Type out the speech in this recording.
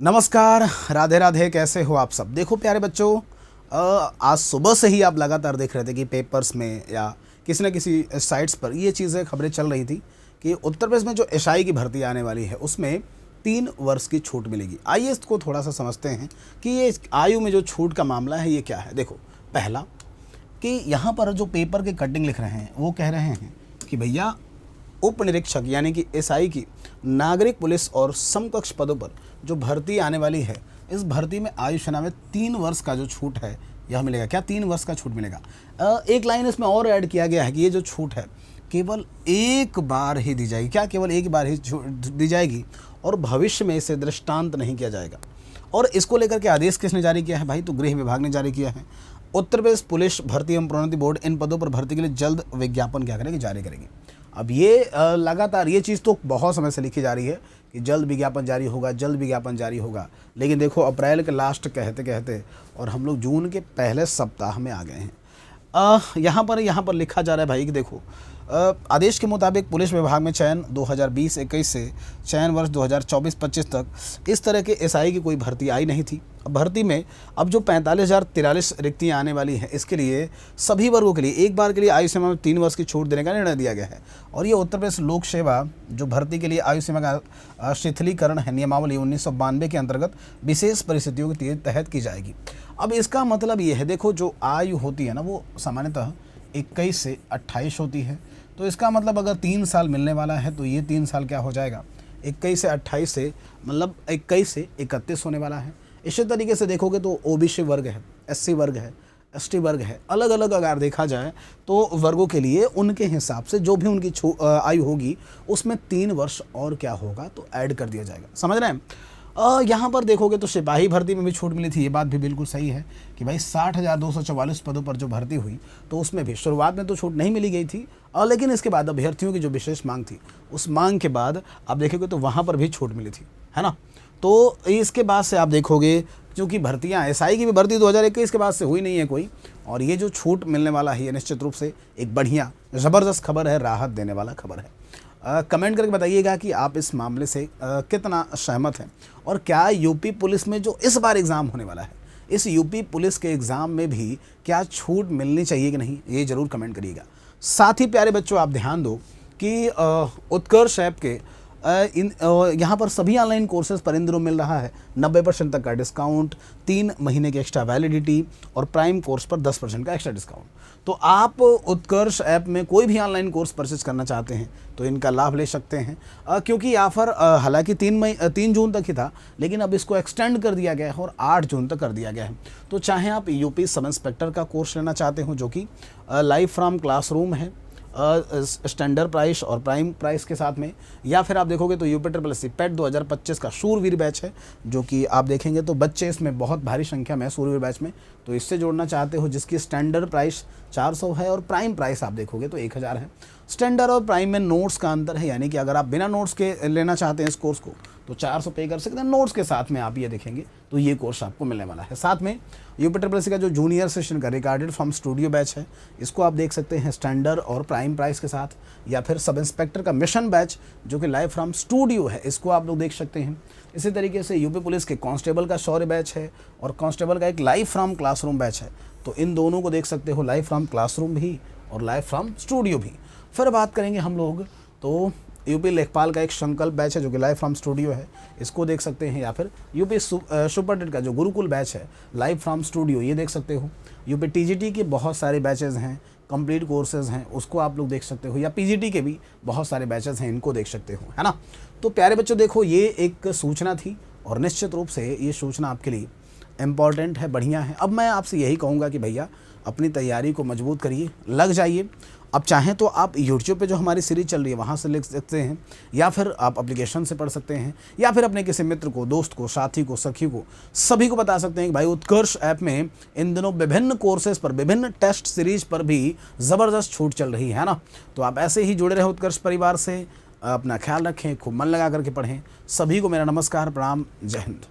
नमस्कार, राधे राधे। कैसे हो आप सब। देखो प्यारे बच्चों, आज सुबह से ही आप लगातार देख रहे थे कि पेपर्स में या किसी न किसी साइट्स पर ये चीज़ें खबरें चल रही थी कि उत्तर प्रदेश में जो एसआई की भर्ती आने वाली है उसमें 3 वर्ष की छूट मिलेगी। आइए इसको थोड़ा सा समझते हैं कि ये आयु में जो छूट का मामला है ये क्या है। देखो, पहला कि यहाँ पर जो पेपर के कटिंग लिख रहे हैं वो कह रहे हैं कि भैया उप निरीक्षक यानी कि एसआई की नागरिक पुलिस और समकक्ष पदों पर जो भर्ती आने वाली है, इस भर्ती में आयु सीमा में 3 वर्ष का जो छूट है यह मिलेगा। क्या 3 वर्ष का छूट मिलेगा। एक लाइन इसमें और ऐड किया गया है कि ये जो छूट है केवल एक बार ही दी जाएगी। क्या केवल एक बार ही दी जाएगी और भविष्य में इसे दृष्टांत नहीं किया जाएगा। और इसको लेकर के आदेश किसने जारी किया है भाई, तो गृह विभाग ने जारी किया है। उत्तर प्रदेश पुलिस भर्ती एवं प्रोन्नति बोर्ड इन पदों पर भर्ती के लिए जल्द विज्ञापन क्या करेगी, जारी करेगी। अब ये लगातार ये चीज़ तो बहुत समय से लिखी जा रही है कि जल्द विज्ञापन जारी होगा, जल्द विज्ञापन जारी होगा। लेकिन देखो अप्रैल के लास्ट कहते कहते और हम लोग जून के पहले सप्ताह में आ गए हैं। यहाँ पर लिखा जा रहा है भाई कि देखो, आदेश के मुताबिक पुलिस विभाग में चयन 2020-21 से चयन वर्ष 2024-25 तक इस तरह के एसआई की कोई भर्ती आई नहीं थी। भर्ती में अब जो 45,043 रिक्तियाँ आने वाली हैं, इसके लिए सभी वर्गों के लिए एक बार के लिए आयु सीमा में 3 वर्ष की छूट देने का निर्णय दिया गया है। और ये उत्तर प्रदेश लोक सेवा जो भर्ती के लिए आयु सीमा का शिथिलीकरण है, नियमावली 1992 के अंतर्गत विशेष परिस्थितियों के तहत की जाएगी। अब इसका मतलब ये है, देखो जो आयु होती है ना वो सामान्यतः 21 से 28 होती है। तो इसका मतलब अगर 3 साल मिलने वाला है तो ये 3 साल क्या हो जाएगा, 21 से 28 से मतलब 21 से 31 होने वाला है। इसी तरीके से देखोगे तो ओबीसी वर्ग है, एससी वर्ग है, एसटी वर्ग है, अलग अलग अगर देखा जाए तो वर्गों के लिए उनके हिसाब से जो भी उनकी आयु होगी उसमें 3 वर्ष और क्या होगा तो ऐड कर दिया जाएगा। समझ रहे हैं। यहाँ पर देखोगे तो सिपाही भर्ती में भी छूट मिली थी। ये बात भी बिल्कुल सही है कि भाई 60,244 पदों पर जो भर्ती हुई तो उसमें भी शुरुआत में तो छूट नहीं मिली गई थी, लेकिन इसके बाद अभ्यर्थियों की जो विशेष मांग थी उस मांग के बाद आप देखोगे तो वहाँ पर भी छूट मिली थी, है ना। तो इसके बाद से आप देखोगे क्योंकि भर्तियाँ एसआई की भी भर्ती 2021 के बाद से हुई नहीं है कोई, और ये जो छूट मिलने वाला है ये निश्चित रूप से एक बढ़िया ज़बरदस्त खबर है, राहत देने वाला खबर है। कमेंट करके बताइएगा कि आप इस मामले से कितना सहमत हैं और क्या यूपी पुलिस में जो इस बार एग्ज़ाम होने वाला है, इस यूपी पुलिस के एग्ज़ाम में भी क्या छूट मिलनी चाहिए कि नहीं, ये ज़रूर कमेंट करिएगा। साथ ही प्यारे बच्चों आप ध्यान दो कि उत्कर्ष ऐप के यहाँ पर सभी ऑनलाइन कोर्सेज पर इन दिनों मिल रहा है 90% तक का डिस्काउंट, 3 महीने की एक्स्ट्रा वैलिडिटी और प्राइम कोर्स पर 10% का एक्स्ट्रा डिस्काउंट। तो आप उत्कर्ष ऐप में कोई भी ऑनलाइन कोर्स परचेज करना चाहते हैं तो इनका लाभ ले सकते हैं, क्योंकि ऑफ़र हालांकि 3 जून तक ही था, लेकिन अब इसको एक्सटेंड कर दिया गया है और 8 जून तक कर दिया गया है। तो चाहे आप यूपी सब इंस्पेक्टर का कोर्स लेना चाहते हो जो कि लाइव फ्रॉम क्लासरूम है स्टैंडर्ड प्राइस और प्राइम प्राइस के साथ में, या फिर आप देखोगे तो यूपी पेट 2025 का शूरवीर बैच है जो कि आप देखेंगे तो बच्चे इसमें बहुत भारी संख्या में है शूरवीर बैच में, तो इससे जोड़ना चाहते हो जिसकी स्टैंडर्ड प्राइस 400 है और प्राइम प्राइस आप देखोगे तो 1000 है। स्टैंडर्ड और प्राइम में नोट्स का अंतर है, यानी कि अगर आप बिना नोट्स के लेना चाहते हैं इस कोर्स को तो 400 पे कर सकते हैं, नोट्स के साथ में आप ये देखेंगे तो ये कोर्स आपको मिलने वाला है। साथ में यूपी का जो जूनियर सेशन का रिकॉर्डेड फ्रॉम स्टूडियो बैच है इसको आप देख सकते हैं स्टैंडर्ड और प्राइम प्राइस के साथ, या फिर सब इंस्पेक्टर का मिशन बैच जो कि लाइव फ्रॉम स्टूडियो है इसको आप लोग देख सकते हैं। इसी तरीके से यूपी पुलिस के कांस्टेबल का शौर्य बैच है और कांस्टेबल का एक लाइव फ्रॉम क्लासरूम बैच है, तो इन दोनों को देख सकते हो, लाइव फ्रॉम क्लासरूम भी और लाइव फ्रॉम स्टूडियो भी। फिर बात करेंगे हम लोग तो यूपी लेखपाल का एक संकल्प बैच है जो कि लाइव फ्रॉम स्टूडियो है, इसको देख सकते हैं, या फिर यूपी सुपरटेट का जो गुरुकुल बैच है लाइव फ्रॉम स्टूडियो ये देख सकते हो। यूपी टीजीटी के बहुत सारे बैचेज़ हैं, कंप्लीट कोर्सेज हैं, उसको आप लोग देख सकते हो, या पीजीटी के भी बहुत सारे बैचेज़ हैं, इनको देख सकते हो, है ना। तो प्यारे बच्चों देखो ये एक सूचना थी और निश्चित रूप से ये सूचना आपके लिए इम्पॉर्टेंट है, बढ़िया है। अब मैं आपसे यही कहूँगा कि भैया अपनी तैयारी को मजबूत करिए, लग जाइए। अब चाहें तो आप यूट्यूब पे जो हमारी सीरीज चल रही है वहाँ से लिख सकते हैं, या फिर आप एप्लीकेशन से पढ़ सकते हैं, या फिर अपने किसी मित्र को, दोस्त को, साथी को, सखी को, सभी को बता सकते हैं कि भाई उत्कर्ष ऐप में इन दिनों विभिन्न कोर्सेज पर, विभिन्न टेस्ट सीरीज पर भी ज़बरदस्त छूट चल रही है ना। तो आप ऐसे ही जुड़े रहे उत्कर्ष परिवार से, अपना ख्याल रखें, खूब मन लगा करके पढ़ें। सभी को मेरा नमस्कार, प्रणाम, जय हिंद।